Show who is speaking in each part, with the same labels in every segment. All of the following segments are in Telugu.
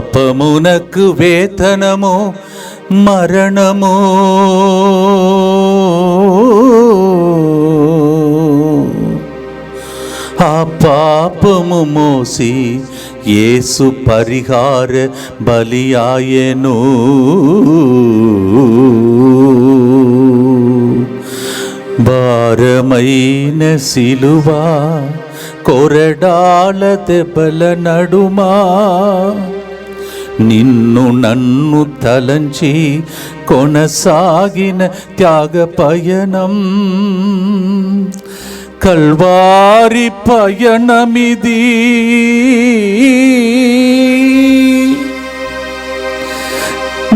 Speaker 1: పాపమునకు వేతనము మరణము, ఆ పాపము మోసి యేసు పరిహార బలియాయెను. భారమైన సిలువా కొరడాల దెబ్బల నడుమా, నిన్ను నన్ను తలంచి కొనసాగిన త్యాగ పయనం, కల్వారి పయనమిది.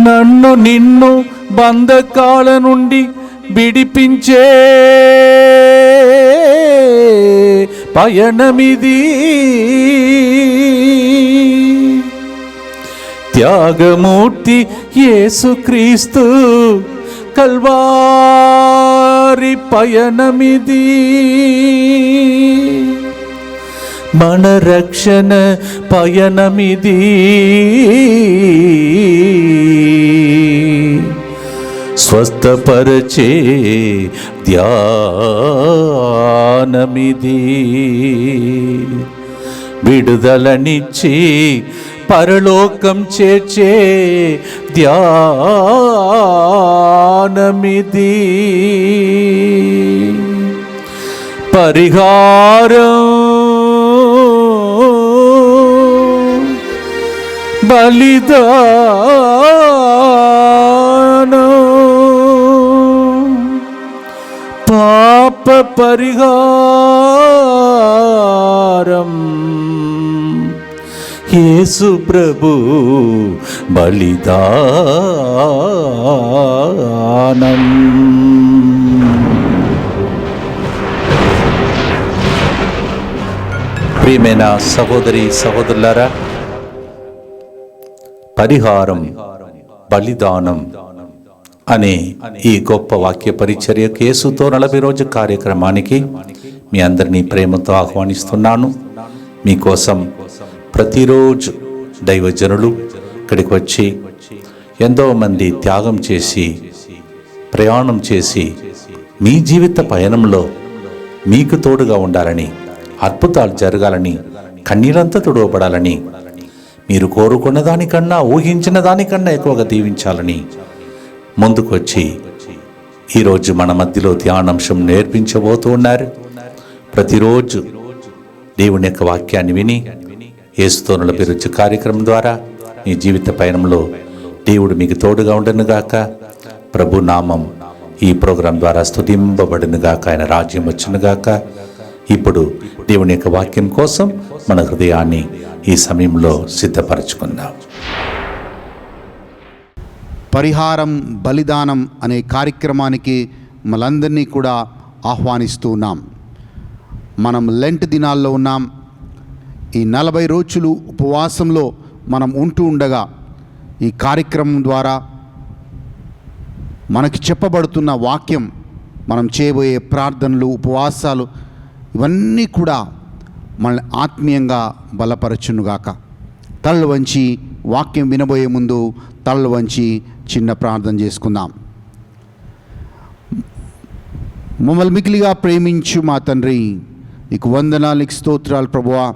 Speaker 1: నన్ను నిన్ను బంధకాల నుండి విడిపించే పయనమిది. త్యాగమూర్తి యేసుక్రీస్తు కల్వారి పయనమిది. మన రక్షణ పయనమిది. స్వస్థపరచే ధ్యానమిది. విడుదలనిచ్చి పరలోకం చేర్చే ధ్యానమిది. పరిహారం బలిదానం, పాప పరిహారం యేసు ప్రభు బలిదానం. ప్రియమైన సహోదరి సహోదరులారా, పరిహారం బలిదానం అనే ఈ గొప్ప వాక్య పరిచర్యకు యేసుతో 40 రోజు కార్యక్రమానికి మీ అందరినీ ప్రేమతో ఆహ్వానిస్తున్నాను. మీకోసం ప్రతిరోజు దైవజనులు ఇక్కడికి వచ్చి ఎంతోమంది త్యాగం చేసి ప్రయాణం చేసి మీ జీవిత పయనంలో మీకు తోడుగా ఉండాలని, అద్భుతాలు జరగాలని, కన్నీరంతా తుడవబడాలని, మీరు కోరుకున్న దానికన్నా ఊహించిన దానికన్నా ఎక్కువగా దీవించాలని ముందుకు వచ్చి ఈరోజు మన మధ్యలో ధ్యానాంశం నేర్పించబోతూ ఉన్నారు. ప్రతిరోజు దేవుని యొక్క వాక్యాన్ని విని యేసుతో 40 రోజు కార్యక్రమం ద్వారా మీ జీవిత పయనంలో దేవుడు మీకు తోడుగా ఉండనుగాక. ప్రభు నామం ఈ ప్రోగ్రాం ద్వారా స్తుతింపబడునుగాక. ఆయన రాజ్యం వచ్చునుగాక. ఇప్పుడు దేవుని యొక్క వాక్యం కోసం మన హృదయాన్ని ఈ సమయంలో సిద్ధపరచుకుందాం.
Speaker 2: పరిహారం బలిదానం అనే కార్యక్రమానికి మనందరినీ కూడా ఆహ్వానిస్తూ ఉన్నాం. మనం లెంట్ దినాల్లో ఉన్నాం. ఈ 40 రోజులు ఉపవాసంలో మనం ఉంటూ ఉండగా ఈ కార్యక్రమం ద్వారా మనకి చెప్పబడుతున్న వాక్యం, మనం చేయబోయే ప్రార్థనలు, ఉపవాసాలు ఇవన్నీ కూడా మనల్ని ఆత్మీయంగా బలపరచునుగాక. తలలు వంచి వాక్యం వినబోయే ముందు తలలు వంచి చిన్న ప్రార్థన చేసుకుందాం. మమ్మల్ని మికిలిగా ప్రేమించు మా తండ్రి, నీకు వందనాలు, నీకు స్తోత్రాలు ప్రభువా.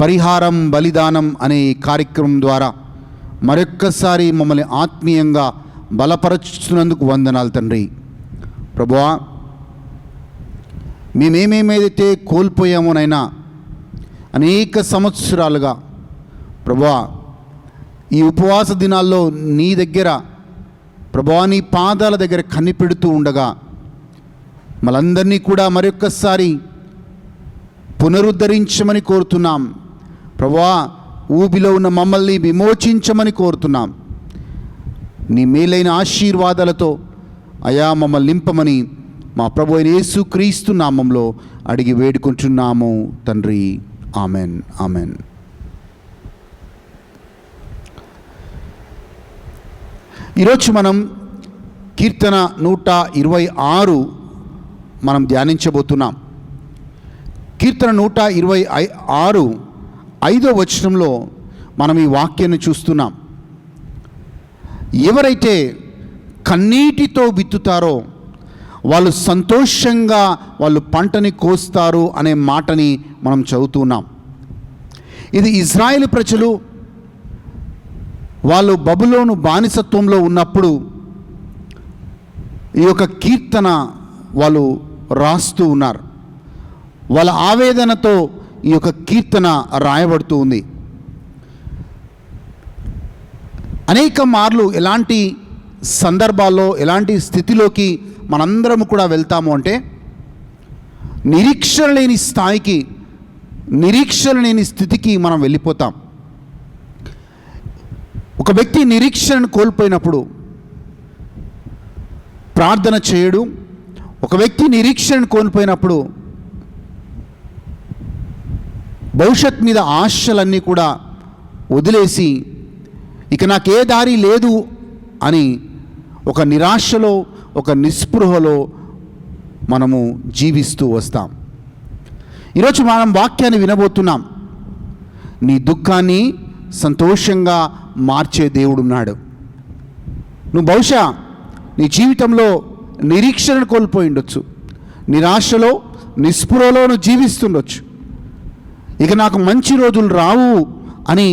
Speaker 2: పరిహారం బలిదానం అనే ఈ కార్యక్రమం ద్వారా మరొక్కసారి మమ్మల్ని ఆత్మీయంగా బలపరచుతున్నందుకు వందనాలు తండ్రి. ప్రభువా, మేమేమేమైతే కోల్పోయామోనైనా అనేక సంవత్సరాలుగా ప్రభువా, ఈ ఉపవాస దినాల్లో నీ దగ్గర ప్రభువా, నీ పాదాల దగ్గర కనిపెడుతూ ఉండగా మనందరినీ కూడా మరొక్కసారి పునరుద్ధరించమని కోరుతున్నాం. ప్రభువా, ఊబిలో ఉన్న మమ్మల్ని విమోచించమని కోరుతున్నాం. నీ మేలైన ఆశీర్వాదాలతో అయా మమ్మల్ని నింపమని మా ప్రభు అయిన యేసుక్రీస్తు నామంలో అడిగి వేడుకుంటున్నాము తండ్రి. Amen, amen. ఈరోజు మనం కీర్తన 126 మనం ధ్యానించబోతున్నాం. కీర్తన 126 5వ వచనంలో మనం ఈ వాక్యాన్ని చూస్తున్నాం. ఎవరైతే కన్నీటితో విత్తుతారో వాళ్ళు సంతోషంగా వాళ్ళు పంటని కోస్తారు అనే మాటని మనం చదువుతున్నాం. ఇది ఇజ్రాయేలు ప్రజలు వాళ్ళు బబులోను బానిసత్వంలో ఉన్నప్పుడు ఈ యొక్క కీర్తన వాళ్ళు రాస్తూ ఉన్నారు. వాళ్ళ ఆవేదనతో ఈ యొక్క కీర్తన రాయబడుతూ ఉంది. అనేక మార్లు ఎలాంటి సందర్భాల్లో ఎలాంటి స్థితిలోకి మనందరం కూడా వెళ్తాము అంటే నిరీక్షణ లేని స్థాయికి, నిరీక్షణ లేని స్థితికి మనం వెళ్ళిపోతాం. ఒక వ్యక్తి నిరీక్షణను కోల్పోయినప్పుడు ప్రార్థన చేయడు. ఒక వ్యక్తి నిరీక్షణను కోల్పోయినప్పుడు భవిష్యత్ మీద ఆశలన్నీ కూడా వదిలేసి ఇక నాకే దారి లేదు అని ఒక నిరాశలో, ఒక నిస్పృహలో మనము జీవిస్తూ వస్తాం. ఈరోజు మనం వాక్యాన్ని వినబోతున్నాం. నీ దుఃఖాన్ని సంతోషంగా మార్చే దేవుడున్నాడు. నువ్వు బహుశా నీ జీవితంలో నిరీక్షణను కోల్పోయి ఉండొచ్చు, నిరాశలో, నిస్పృహలో నువ్వు జీవిస్తుండొచ్చు. ఇక నాకు మంచి రోజులు రావు అని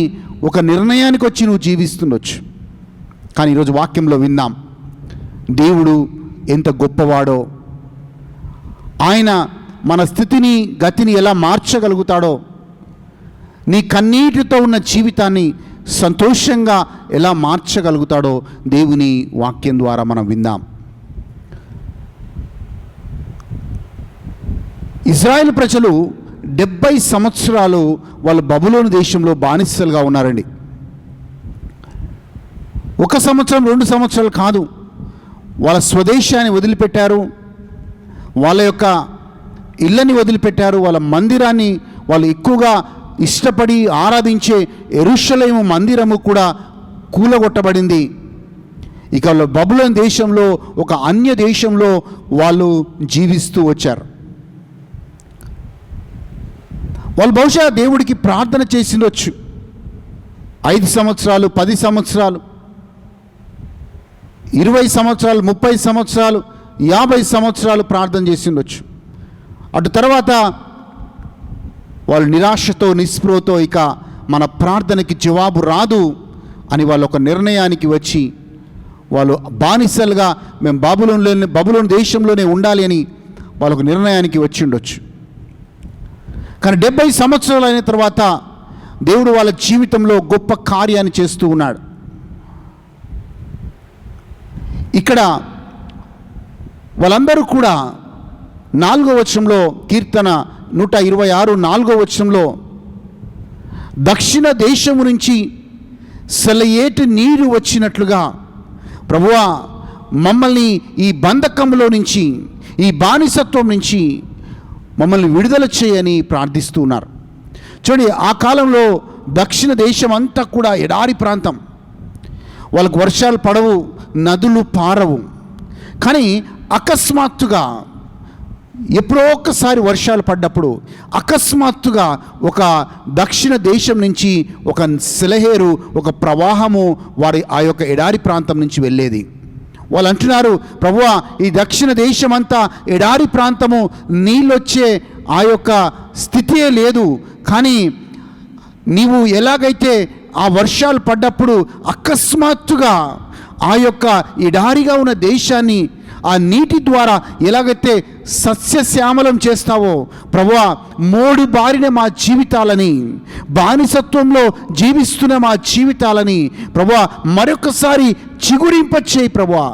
Speaker 2: ఒక నిర్ణయానికి వచ్చి నువ్వు జీవిస్తుండొచ్చు. కానీ ఈరోజు వాక్యంలో విందాం, దేవుడు ఎంత గొప్పవాడో, ఆయన మన స్థితిని, గతిని ఎలా మార్చగలుగుతాడో, నీ కన్నీటితో ఉన్న జీవితాన్ని సంతోషంగా ఎలా మార్చగలుగుతాడో దేవుని వాక్యం ద్వారా మనం విందాం. ఇజ్రాయెల్ ప్రజలు 70 సంవత్సరాలు వాళ్ళు బబులోను దేశంలో బానిసలుగా ఉన్నారండి. 1 సంవత్సరం 2 సంవత్సరాలు కాదు, వాళ్ళ స్వదేశాన్ని వదిలిపెట్టారు, వాళ్ళ యొక్క ఇళ్ళని వదిలిపెట్టారు, వాళ్ళ మందిరాన్ని వాళ్ళు ఎక్కువగా ఇష్టపడి ఆరాధించే యెరూషలేము మందిరము కూడా కూలగొట్టబడింది. ఇక వాళ్ళు బబులోను దేశంలో, ఒక అన్య దేశంలో వాళ్ళు జీవిస్తూ వచ్చారు. వాళ్ళు బహుశా దేవుడికి ప్రార్థన చేసిండొచ్చు. 5 సంవత్సరాలు, 10 సంవత్సరాలు, 20 సంవత్సరాలు, 30 సంవత్సరాలు, 50 సంవత్సరాలు ప్రార్థన చేసిండొచ్చు. అటు తర్వాత వాళ్ళు నిరాశతో, నిస్పృహతో ఇక మన ప్రార్థనకి జవాబు రాదు అని వాళ్ళు ఒక నిర్ణయానికి వచ్చి వాళ్ళు బానిసలుగా మేము బబులోను దేశంలోనే ఉండాలి అని వాళ్ళు ఒక నిర్ణయానికి వచ్చి ఉండొచ్చు. కానీ 70 సంవత్సరాలు అయిన తర్వాత దేవుడు వాళ్ళ జీవితంలో గొప్ప కార్యాన్ని చేస్తూ ఉన్నాడు. ఇక్కడ వాళ్ళందరూ కూడా 4వ వచనంలో, కీర్తన 126 4వ వచనంలో, దక్షిణ దేశము నుంచి సెలయేటి నీరు వచ్చినట్లుగా ప్రభువా మమ్మల్ని ఈ బంధకంలో నుంచి, ఈ బానిసత్వం నుంచి మమ్మల్ని విడుదల చేయని ప్రార్థిస్తూ ఉన్నారు. చూడండి, ఆ కాలంలో దక్షిణ దేశం అంతా కూడా ఎడారి ప్రాంతం. వాళ్ళకు వర్షాలు పడవు, నదులు పారవు. కానీ అకస్మాత్తుగా ఎప్పుడో ఒక్కసారి వర్షాలు పడ్డప్పుడు అకస్మాత్తుగా ఒక దక్షిణ దేశం నుంచి ఒక సెలయేరు, ఒక ప్రవాహము వారి ఆ యొక్క ఎడారి ప్రాంతం నుంచి వెళ్ళేది. వాళ్ళు అంటున్నారు, ప్రభువా ఈ దక్షిణ దేశం అంతా ఎడారి ప్రాంతము, నీళ్ళొచ్చే ఆ యొక్క స్థితియే లేదు. కానీ నీవు ఎలాగైతే ఆ వర్షాలు పడ్డప్పుడు అకస్మాత్తుగా ఆ యొక్క ఎడారిగా ఉన్న దేశాన్ని ఆ నీటి ద్వారా ఎలాగైతే సస్యశ్యామలం చేస్తావో ప్రభువా, మోడు బారిన మా జీవితాలని, బానిసత్వంలో జీవిస్తున్న మా జీవితాలని ప్రభువా మరొకసారి చిగురింపచేయి ప్రభువా.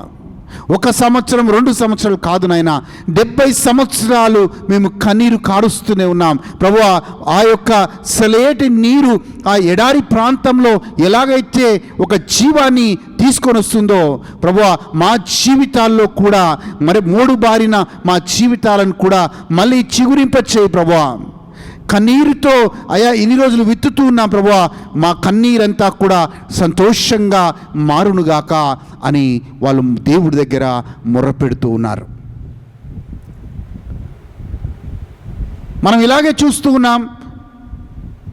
Speaker 2: 1 సంవత్సరం 2 సంవత్సరాలు కాదు నాయన, 70 సంవత్సరాలు మేము కన్నీరు కారుస్తూనే ఉన్నాం ప్రభువా. ఆ యొక్క సెలయేటి నీరు ఆ ఎడారి ప్రాంతంలో ఎలాగైతే ఒక జీవాన్ని తీసుకొని వస్తుందో ప్రభువా, మా జీవితాల్లో కూడా మరి 3 బారిన మా జీవితాలను కూడా మళ్ళీ చిగురింపచేయి ప్రభువా. కన్నీరుతో అయా ఇన్ని రోజులు విత్తుతూ ఉన్నాం ప్రభువా, మా కన్నీరంతా కూడా సంతోషంగా మారునుగాక అని వాళ్ళు దేవుడి దగ్గర మొర్రపెడుతూ ఉన్నారు. మనం ఇలాగే చూస్తూ ఉన్నాం.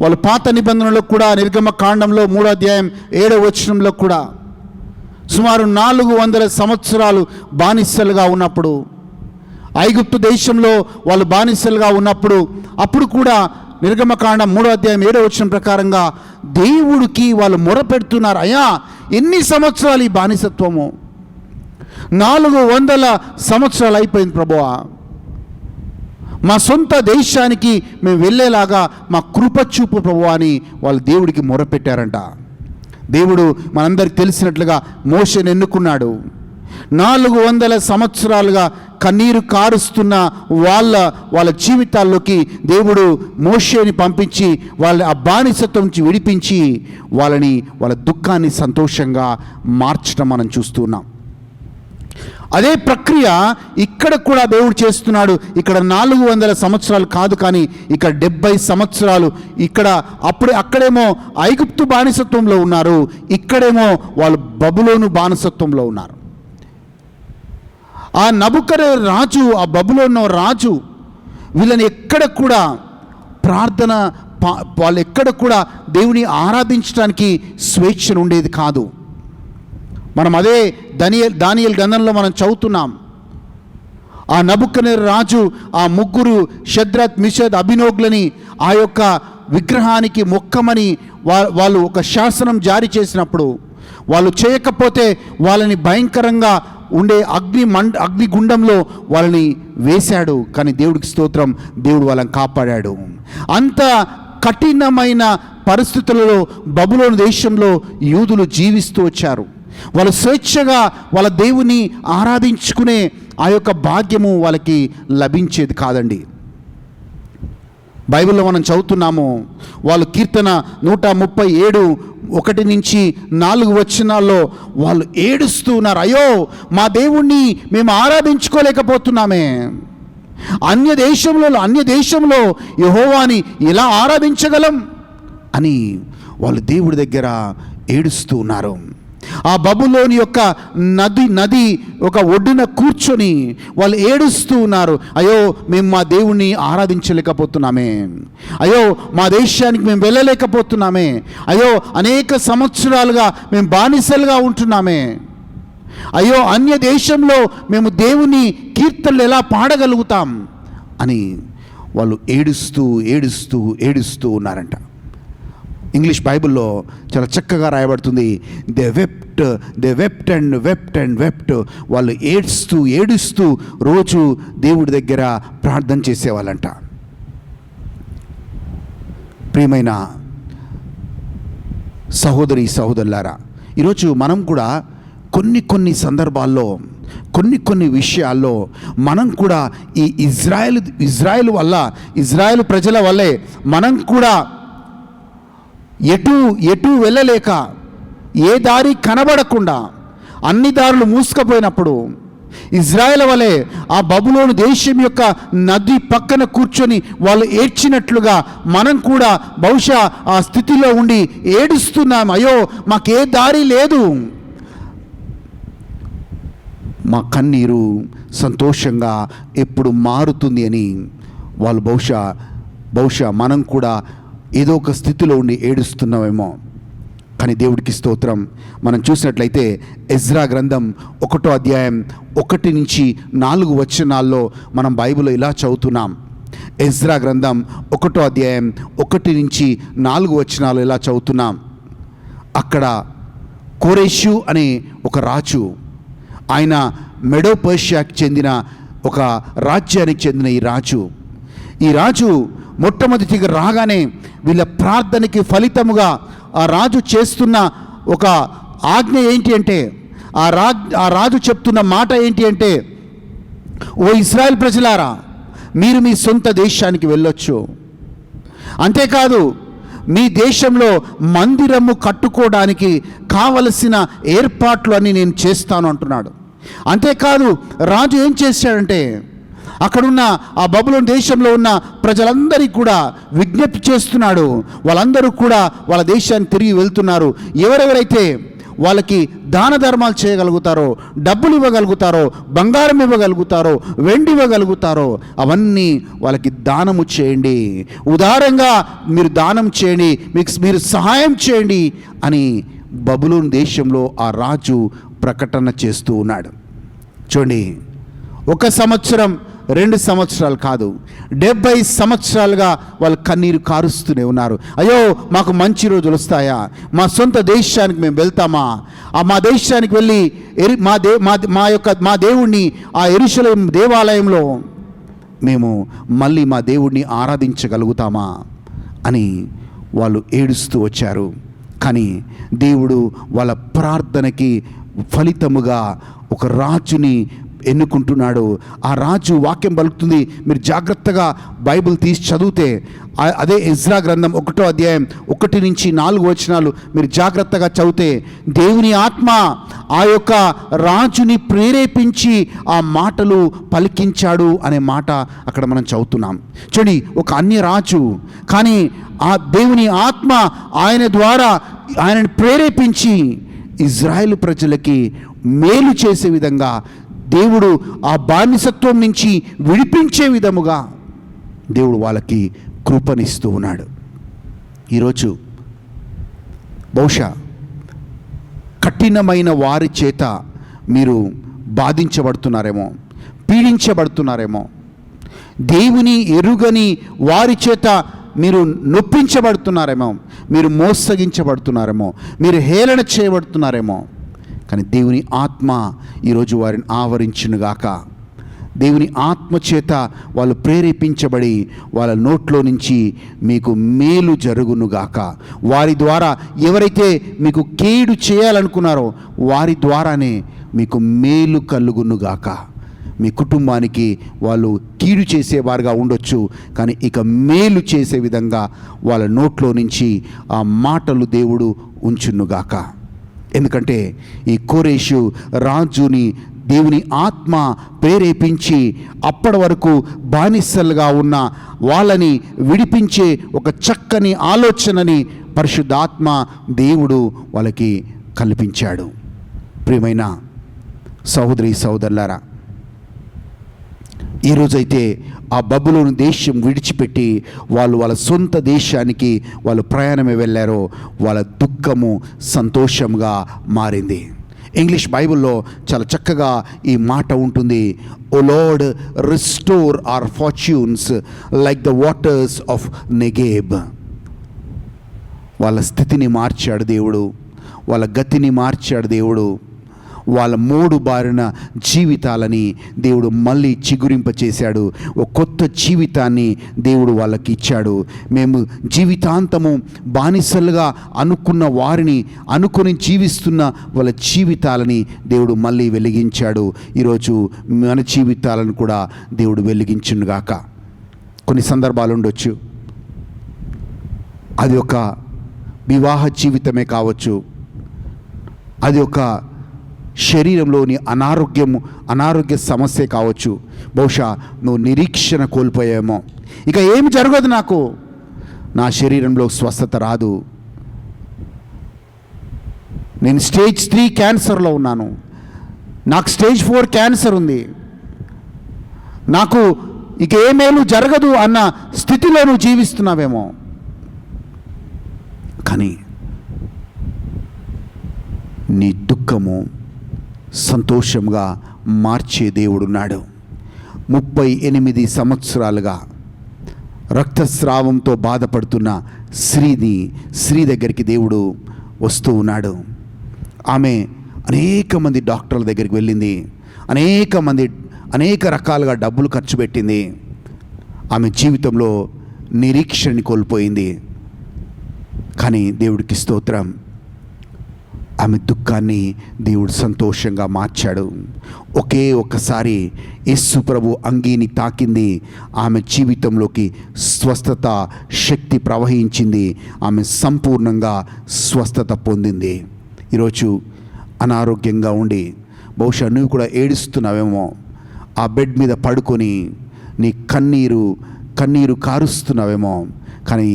Speaker 2: వాళ్ళు పాత నిబంధనలో కూడా నిర్గమకాండంలో 3వ అధ్యాయం 7వ వచనంలో కూడా సుమారు 400 సంవత్సరాలు బానిసలుగా ఉన్నప్పుడు, ఐగుప్తు దేశంలో వాళ్ళు బానిసలుగా ఉన్నప్పుడు, అప్పుడు కూడా నిర్గమకాండం 3వ అధ్యాయం 7వ వచనం ప్రకారంగా దేవుడికి వాళ్ళు మొరపెడుతున్నారు, అయ్యా ఎన్ని సంవత్సరాలు ఈ బానిసత్వము? 400 సంవత్సరాలు అయిపోయింది ప్రభువా, మా సొంత దేశానికి మేము వెళ్ళేలాగా మా కృప చూపు ప్రభువా అని వాళ్ళు దేవుడికి మొరపెట్టారంట. దేవుడు మనందరికి తెలిసినట్లుగా మోషేని ఎన్నుకున్నాడు. 400 సంవత్సరాలుగా కన్నీరు కారుస్తున్న వాళ్ళ జీవితాల్లోకి దేవుడు మోషేని పంపించి వాళ్ళ ఆ బానిసత్వం నుంచి విడిపించి వాళ్ళ దుఃఖాన్ని సంతోషంగా మార్చడం మనం చూస్తున్నాం. అదే ప్రక్రియ ఇక్కడ కూడా దేవుడు చేస్తున్నాడు. ఇక్కడ 400 సంవత్సరాలు కాదు, కానీ ఇక్కడ 70 సంవత్సరాలు. అక్కడేమో ఐగుప్తు బానిసత్వంలో ఉన్నారు, ఇక్కడేమో వాళ్ళు బబులోను బానిసత్వంలో ఉన్నారు. ఆ నబుకద్నెజరు రాజు, ఆ బబులోను రాజు వీళ్ళని ఎక్కడ కూడా ప్రార్థన, వాళ్ళు ఎక్కడ కూడా దేవుని ఆరాధించడానికి స్వేచ్ఛ ఉండేది కాదు. మనం అదే దానియేలు గ్రంథంలో మనం చదువుతున్నాం. ఆ నబుకద్నెజరు రాజు ఆ 3 షద్రక్ మిషక్ అబేద్నెగోలని ఆ యొక్క విగ్రహానికి మొక్కమని వాళ్ళు ఒక శాసనం జారీ చేసినప్పుడు, వాళ్ళు చేయకపోతే వాళ్ళని భయంకరంగా ఉండే అగ్నిగుండంలో వాళ్ళని వేశాడు. కానీ దేవుడికి స్తోత్రం, దేవుడు వాళ్ళని కాపాడాడు. అంత కఠినమైన పరిస్థితులలో బబులోను దేశంలో యూదులు జీవిస్తూ వచ్చారు. వాళ్ళు స్వేచ్ఛగా వాళ్ళ దేవుని ఆరాధించుకునే ఆ యొక్క భాగ్యము వాళ్ళకి లభించేది కాదండి. బైబిల్లో మనం చదువుతున్నాము, వాళ్ళు కీర్తన 137:1-4 వచనాల్లో వాళ్ళు ఏడుస్తూ ఉన్నారు, అయ్యో మా దేవుణ్ణి మేము ఆరాధించుకోలేకపోతున్నామే, అన్య దేశంలో యెహోవాని ఎలా ఆరాధించగలం అని వాళ్ళు దేవుడి దగ్గర ఏడుస్తూ ఉన్నారు. ఆ బబులోని యొక్క నది ఒక ఒడ్డున కూర్చొని వాళ్ళు ఏడుస్తూ ఉన్నారు, అయ్యో మేము మా దేవుణ్ణి ఆరాధించలేకపోతున్నామే, అయ్యో మా దేశానికి మేము వెళ్ళలేకపోతున్నామే, అయ్యో అనేక సంవత్సరాలుగా మేము బానిసలుగా ఉంటున్నామే, అయ్యో అన్య దేశంలో మేము దేవుని కీర్తనలు ఎలా పాడగలుగుతాం అని వాళ్ళు ఏడుస్తూ ఉన్నారంట. ఇంగ్లీష్ బైబిల్లో చాలా చక్కగా రాయబడుతుంది, దే వెప్ట్ అండ్ వెప్ట్. వాళ్ళు ఏడుస్తూ రోజు దేవుడి దగ్గర ప్రార్థన చేసేవాళ్ళంట. ప్రియమైన సహోదరులారా, ఈరోజు మనం కూడా కొన్ని సందర్భాల్లో కొన్ని విషయాల్లో మనం కూడా ఈ ఇజ్రాయెల్ ప్రజల వల్లే మనం కూడా ఎటు వెళ్ళలేక, ఏ దారి కనబడకుండా అన్ని దారులు మూసుకుపోయినప్పుడు ఇజ్రాయెల్ వలె ఆ బబులోను దేశం యొక్క నది పక్కన కూర్చొని వాళ్ళు ఏడ్చినట్లుగా మనం కూడా బహుశా ఆ స్థితిలో ఉండి ఏడుస్తున్నాం, అయ్యో మాకే దారి లేదు. మా కన్నీరు సంతోషంగా ఎప్పుడు మారుతుంది అని వాళ్ళు బహుశా మనం కూడా ఏదో ఒక స్థితిలో ఉండి ఏడుస్తున్నామేమో. కానీ దేవుడికి స్తోత్రం, మనం చూసినట్లయితే ఎజ్రా గ్రంథం 1వ అధ్యాయం 1-4 వచనాల్లో మనం బైబిల్లో ఇలా చదువుతున్నాం. ఎజ్రా గ్రంథం 1వ అధ్యాయం 1-4 వచనాలు ఇలా చదువుతున్నాం. అక్కడ కోరెషు అనే ఒక రాజు, ఆయన మెడో పర్షియాకి చెందిన ఒక రాజ్యానికి చెందిన ఈ రాజు మొట్టమొదటిగా రాగానే వీళ్ళ ప్రార్థనకి ఫలితముగా ఆ రాజు చేస్తున్న ఒక ఆజ్ఞ ఏంటి అంటే, ఆ రాజు చెప్తున్న మాట ఏంటి అంటే, ఓ ఇశ్రాయేల్ ప్రజలారా, మీరు మీ సొంత దేశానికి వెళ్ళొచ్చు. అంతేకాదు, మీ దేశంలో మందిరము కట్టుకోవడానికి కావలసిన ఏర్పాట్లు అన్నీ నేను చేస్తాను అంటున్నాడు. అంతేకాదు, రాజు ఏం చేశాడంటే, అక్కడున్న ఆ బబులోను దేశంలో ఉన్న ప్రజలందరికీ కూడా విజ్ఞప్తి చేస్తున్నాడు. వాళ్ళందరూ కూడా వాళ్ళ దేశానికి తిరిగి వెళ్తున్నారు. ఎవరెవరైతే వాళ్ళకి దాన ధర్మాలు చేయగలుగుతారో, డబ్బులు ఇవ్వగలుగుతారో, బంగారం ఇవ్వగలుగుతారో, వెండి ఇవ్వగలుగుతారో అవన్నీ వాళ్ళకి దానము చేయండి, ఉదారంగా మీరు దానం చేయండి, మీరు సహాయం చేయండి అని బబులోను దేశంలో ఆ రాజు ప్రకటన చేస్తూ ఉన్నాడు. చూడండి, 1 సంవత్సరం 2 సంవత్సరాలు కాదు, 70 సంవత్సరాలుగా వాళ్ళు కన్నీరు కారుస్తూనే ఉన్నారు. అయ్యో, మాకు మంచి రోజులు వస్తాయా? మా సొంత దేశానికి మేము వెళ్తామా? మా దేశానికి వెళ్ళి మా దేవుణ్ణి ఆ యెరూషలేము దేవాలయంలో మేము మళ్ళీ మా దేవుణ్ణి ఆరాధించగలుగుతామా అని వాళ్ళు ఏడుస్తూ వచ్చారు. కానీ దేవుడు వాళ్ళ ప్రార్థనకి ఫలితముగా ఒక రాజుని ఎన్నుకుంటున్నాడు. ఆ రాజు వాక్యం పలుకుతుంది. మీరు జాగ్రత్తగా బైబిల్ తీసి చదివితే, అదే ఎజ్రా గ్రంథం 1వ అధ్యాయం 1 నుంచి 4 వచనాలు మీరు జాగ్రత్తగా చదివితే, దేవుని ఆత్మ ఆ యొక్క రాజుని ప్రేరేపించి ఆ మాటలు పలికించాడు అనే మాట అక్కడ మనం చదువుతున్నాం. చూడండి, ఒక అన్య రాజు, కానీ ఆ దేవుని ఆత్మ ఆయన ద్వారా ఆయనను ప్రేరేపించి ఇజ్రాయేలు ప్రజలకి మేలు చేసే విధంగా, దేవుడు ఆ బానిసత్వం నుంచి విడిపించే విధముగా దేవుడు వాళ్ళకి కృపనిస్తూ ఉన్నాడు. ఈరోజు బహుశా కఠినమైన వారి చేత మీరు బాధించబడుతున్నారేమో, పీడించబడుతున్నారేమో, దేవుని ఎరుగని వారి చేత మీరు నొప్పించబడుతున్నారేమో, మీరు మోసగించబడుతున్నారేమో, మీరు హేళన చేయబడుతున్నారేమో. కానీ దేవుని ఆత్మ ఈరోజు వారిని ఆవరించునుగాక. దేవుని ఆత్మ చేత వాళ్ళు ప్రేరేపించబడి వాళ్ళ నోట్లో నుంచి మీకు మేలు జరుగునుగాక. వారి ద్వారా ఎవరైతే మీకు కీడు చేయాలనుకున్నారో వారి ద్వారానే మీకు మేలు కలుగునుగాక. మీ కుటుంబానికి వాళ్ళు కీడు చేసేవారుగా ఉండొచ్చు, కానీ ఇక మేలు చేసే విధంగా వాళ్ళ నోట్లో నుంచి ఆ మాటలు దేవుడు ఉంచునుగాక. ఎందుకంటే ఈ కోరేషు రాజుని దేవుని ఆత్మ ప్రేరేపించి అప్పటి వరకు బానిసలుగా ఉన్న వాళ్ళని విడిపించే ఒక చక్కని ఆలోచనని పరిశుద్ధాత్మ దేవుడు వాళ్ళకి కల్పించాడు. ప్రియమైన సహోదరి సహోదరులారా, ఈరోజైతే ఆ బబులోను దేశం విడిచిపెట్టి వాళ్ళ సొంత దేశానికి వాళ్ళు ప్రయాణమే వెళ్ళారో, వాళ్ళ దుఃఖము సంతోషంగా మారింది. ఇంగ్లీష్ బైబిల్లో చాలా చక్కగా ఈ మాట ఉంటుంది, O Lord restore our fortunes like the waters of Negeb. వాళ్ళ స్థితిని మార్చాడు దేవుడు, వాళ్ళ గతిని మార్చాడు దేవుడు. వాళ్ళ మూడు బారిన జీవితాలని దేవుడు మళ్ళీ చిగురింపచేశాడు. ఒక కొత్త జీవితాన్ని దేవుడు వాళ్ళకి ఇచ్చాడు. మేము జీవితాంతము బానిసలుగా అనుకున్న వారిని అనుకుని జీవిస్తున్న వాళ్ళ జీవితాలని దేవుడు మళ్ళీ వెలిగించాడు. ఈరోజు మన జీవితాలను కూడా దేవుడు వెలిగించునుగాక. కొన్ని సందర్భాలు ఉండొచ్చు, అది ఒక వివాహ జీవితమే కావచ్చు, అది ఒక శరీరంలోని అనారోగ్య సమస్య కావచ్చు. బహుశా నువ్వు నిరీక్షణ కోల్పోయామో, ఇక ఏమి జరగదు, నాకు నా శరీరంలో స్వస్థత రాదు, నేను స్టేజ్ 3 క్యాన్సర్లో ఉన్నాను, నాకు స్టేజ్ 4 క్యాన్సర్ ఉంది, నాకు ఇక ఏ మేలు జరగదు అన్న స్థితిలో నువ్వు జీవిస్తున్నావేమో. కానీ నీ దుఃఖము సంతోషంగా మార్చే దేవుడున్నాడు. 38 సంవత్సరాలుగా రక్తస్రావంతో బాధపడుతున్న స్త్రీ దగ్గరికి దేవుడు వస్తూ ఉన్నాడు. ఆమె అనేక మంది డాక్టర్ల దగ్గరికి వెళ్ళింది, అనేక రకాలుగా డబ్బులు ఖర్చు పెట్టింది. ఆమె జీవితంలో నిరీక్షణని కోల్పోయింది. కానీ దేవుడికి స్తోత్రం, ఆమె దుఃఖాన్ని దేవుడు సంతోషంగా మార్చాడు. ఒకే ఒక్కసారి యేసు ప్రభు అంగీని తాకింది, ఆమె జీవితంలోకి స్వస్థత శక్తి ప్రవహించింది, ఆమె సంపూర్ణంగా స్వస్థత పొందింది. ఈరోజు అనారోగ్యంగా ఉండి బహుశా నువ్వు కూడా ఏడుస్తున్నావేమో, ఆ బెడ్ మీద పడుకొని నీ కన్నీరు కారుస్తున్నావేమో. కానీ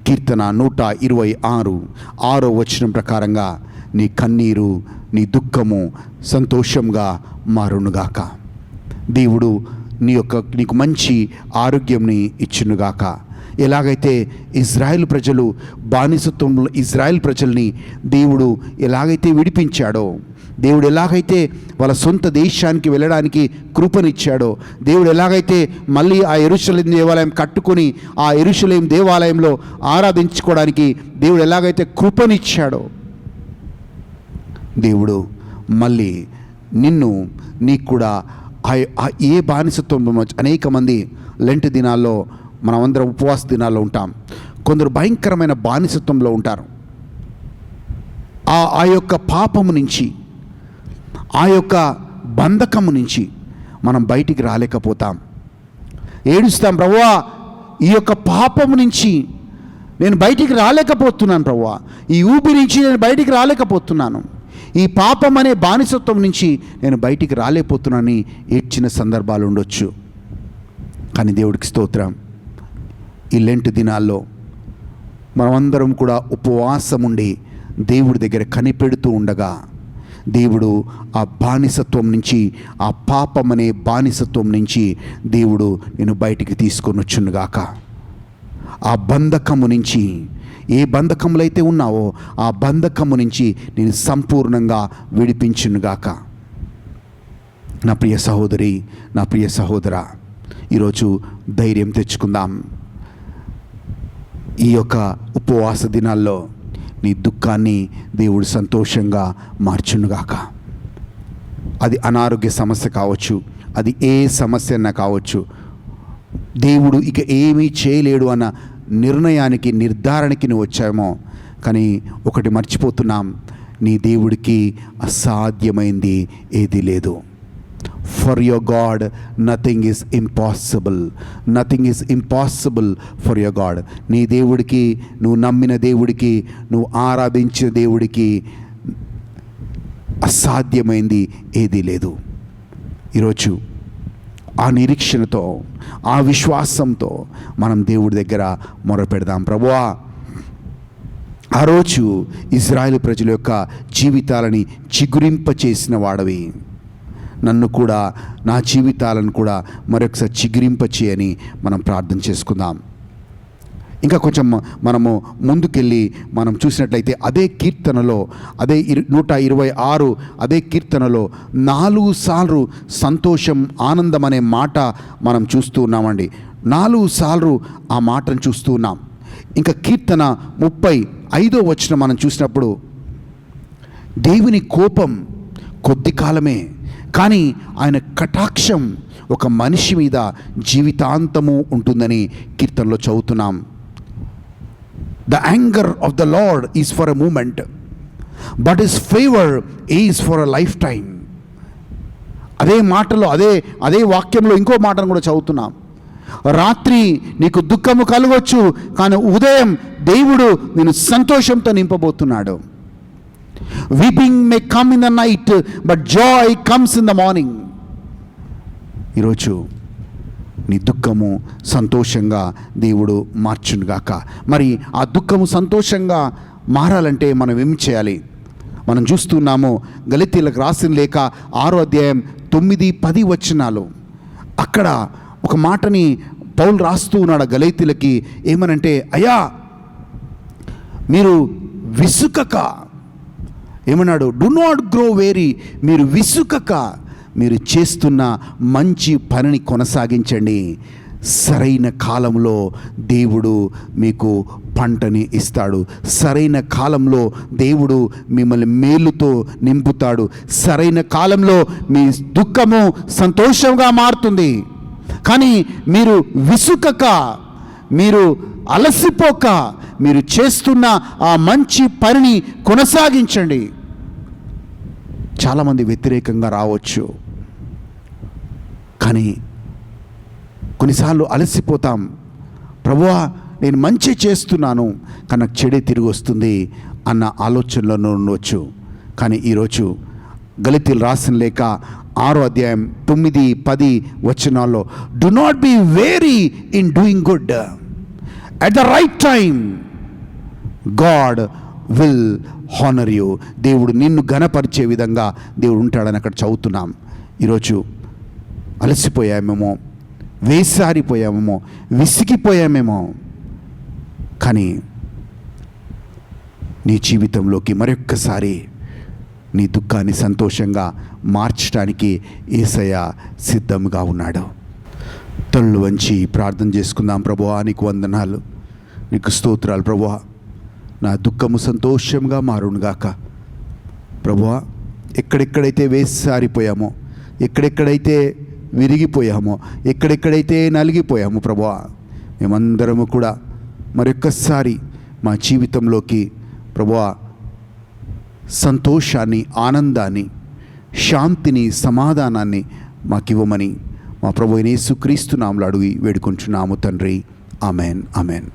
Speaker 2: కీర్తన 126 వచనం ప్రకారంగా నీ కన్నీరు, నీ దుఃఖము సంతోషంగా మారునుగాక. దేవుడు నీకు మంచి ఆరోగ్యంని ఇచ్చునుగాక. ఎలాగైతే ఇజ్రాయెల్ ప్రజలు బానిసత్వంలో ఇజ్రాయెల్ ప్రజల్ని దేవుడు ఎలాగైతే విడిపించాడో, దేవుడు ఎలాగైతే వాళ్ళ సొంత దేశానికి వెళ్ళడానికి కృపనిచ్చాడో, దేవుడు ఎలాగైతే మళ్ళీ ఆ యెరూషలేం దేవాలయం కట్టుకొని ఆ యెరూషలేం దేవాలయంలో ఆరాధించుకోవడానికి దేవుడు ఎలాగైతే కృపనిచ్చాడో, దేవుడు మళ్ళీ నీకు కూడా ఏ బానిసత్వం. అనేక మంది లెంట్ దినాల్లో మనమందరం ఉపవాస దినాల్లో ఉంటాం. కొందరు భయంకరమైన బానిసత్వంలో ఉంటారు. ఆ యొక్క పాపము నుంచి, ఆ యొక్క బంధకము నుంచి మనం బయటికి రాలేకపోతాం. ఏడుస్తాం, ప్రభువా ఈ యొక్క పాపము నుంచి నేను బయటికి రాలేకపోతున్నాను, ప్రభువా ఈ ఊపిరి నుంచి నేను బయటికి రాలేకపోతున్నాను, ఈ పాపం అనే బానిసత్వం నుంచి నేను బయటికి రాలేకపోతున్నానని ఏడ్చిన సందర్భాలు ఉండొచ్చు. కానీ దేవుడికి స్తోత్రం, ఈ లెంట్ దినాల్లో మనమందరం కూడా ఉపవాసం ఉండి దేవుడి దగ్గర కనిపెడుతూ ఉండగా దేవుడు ఆ బానిసత్వం నుంచి, ఆ పాపం అనే బానిసత్వం నుంచి దేవుడు నేను బయటికి తీసుకొని వచ్చునుగాక. ఆ బంధకము నుంచి, ఏ బంధకములు అయితే ఉన్నావో ఆ బంధకము నుంచి నేను సంపూర్ణంగా విడిపించునుగాక. నా ప్రియ సహోదరి, నా ప్రియ సహోదరా, ఈరోజు ధైర్యం తెచ్చుకుందాం. ఈ యొక్క ఉపవాస దినాల్లో నీ దుఃఖాన్ని దేవుడు సంతోషంగా మార్చునుగాక. అది అనారోగ్య సమస్య కావచ్చు, అది ఏ సమస్య అన్నా కావచ్చు. దేవుడు ఇక ఏమీ చేయలేడు అన్న నిర్ధారణకి నువ్వు వచ్చామో. కానీ ఒకటి మర్చిపోతున్నాం, నీ దేవుడికి అసాధ్యమైంది ఏది లేదు. For your God nothing is impossible. Nothing is impossible for your God. నీ దేవుడికి, నువ్వు నమ్మిన దేవుడికి, నువ్వు ఆరాధించిన దేవుడికి అసాధ్యమైంది ఏదీ లేదు. ఈరోజు ఆ నిరీక్షణతో, ఆ విశ్వాసంతో మనం దేవుడి దగ్గర మొరపెడదాం. ప్రభువా, ఆ రోజు ఇజ్రాయేల్ ప్రజల యొక్క జీవితాలని చిగురింప చేసిన వాడవి, నన్ను కూడా, నా జీవితాలను కూడా మరొకసారి చిగురింప చేయని మనం ప్రార్థన చేసుకుందాం. ఇంకా కొంచెం మనము ముందుకెళ్ళి మనం చూసినట్లయితే అదే కీర్తనలో, అదే 126 అదే కీర్తనలో 4 సార్లు సంతోషం, ఆనందం అనే మాట మనం చూస్తూ ఉన్నామండి. 4 సార్లు ఆ మాటను చూస్తూ ఉన్నాం. ఇంకా కీర్తన 35వ వచనం మనం చూసినప్పుడు, దేవుని కోపం కొద్ది కాలమే, కానీ ఆయన కటాక్షం ఒక మనిషి మీద జీవితాంతము ఉంటుందని కీర్తనలో చదువుతున్నాం. The anger of the Lord is for a moment, but his favor is for a lifetime. అదే మాటలో, అదే వాక్యంలో ఇంకో మాటను కూడా చదువుతున్నాం. రాత్రి నీకు దుఃఖము కలగవచ్చు, కానీ ఉదయం దేవుడు నేను సంతోషంతో నింపబోతున్నాడు. Weeping may come in the night, but joy comes in the morning. ఈరోజు నీ దుఃఖము సంతోషంగా దేవుడు మార్చునుగాక. మరి ఆ దుఃఖము సంతోషంగా మారాలంటే మనం ఏం చేయాలి? మనం చూస్తున్నాము గలతీయులకు రాసిన లేఖ 6వ అధ్యాయం 9-10 వచనాలు. అక్కడ ఒక మాటని పౌలు రాస్తూ ఉన్నాడు గలతీయులకి. ఏమనంటే, అయ్యా మీరు విసుకక, ఏమన్నాడు? Do not grow weary. మీరు విసుకక మీరు చేస్తున్న మంచి పనిని కొనసాగించండి. సరైన కాలంలో దేవుడు మీకు పంటని ఇస్తాడు. సరైన కాలంలో దేవుడు మిమ్మల్ని మేలుతో నింపుతాడు. సరైన కాలంలో మీ దుఃఖము సంతోషంగా మారుతుంది. కానీ మీరు విసుకక, మీరు అలసిపోక, మీరు చేస్తున్న ఆ మంచి పనిని కొనసాగించండి. చాలామంది వ్యతిరేకంగా రావచ్చు, కానీ కొన్నిసార్లు అలసిపోతాం. ప్రభువా నేను మంచి చేస్తున్నాను కానీ నాకు చెడే తిరిగి వస్తుంది అన్న ఆలోచనలో ఉండవచ్చు. కానీ ఈరోజు గలతీయులు రాసిన లేఖ 6వ అధ్యాయం 9, 10 వచనాల్లో do not be weary in doing good, at the right time God will honour you. దేవుడు నిన్ను ఘనపరిచే విధంగా దేవుడు ఉంటాడని అక్కడ చదువుతున్నాం. ఈరోజు అలసిపోయామేమో, వేసారిపోయామేమో, విసిగిపోయామేమో, కానీ నీ జీవితంలోకి మరొక్కసారి నీ దుఃఖాన్ని సంతోషంగా మార్చడానికి యేసయ్య సిద్ధంగా ఉన్నాడు. తల్లు వంచి ప్రార్థన చేసుకుందాం. ప్రభువా నీకు వందనాలు, నీకు స్తోత్రాలు. ప్రభువా నా దుఃఖము సంతోషంగా మారునుగాక. ప్రభువా ఎక్కడెక్కడైతే వేసారిపోయామో, ఎక్కడెక్కడైతే విరిగిపోయామో, ఎక్కడెక్కడైతే నలిగిపోయామో ప్రభువా మేమందరము కూడా మరొక్కసారి మా జీవితంలోకి ప్రభువా సంతోషాన్ని, ఆనందాన్ని, శాంతిని, సమాధానాన్ని మాకివ్వమని మా ప్రభువైన యేసుక్రీస్తు నామములో అడిగి వేడుకుంటున్నాము తండ్రి. Amen, amen.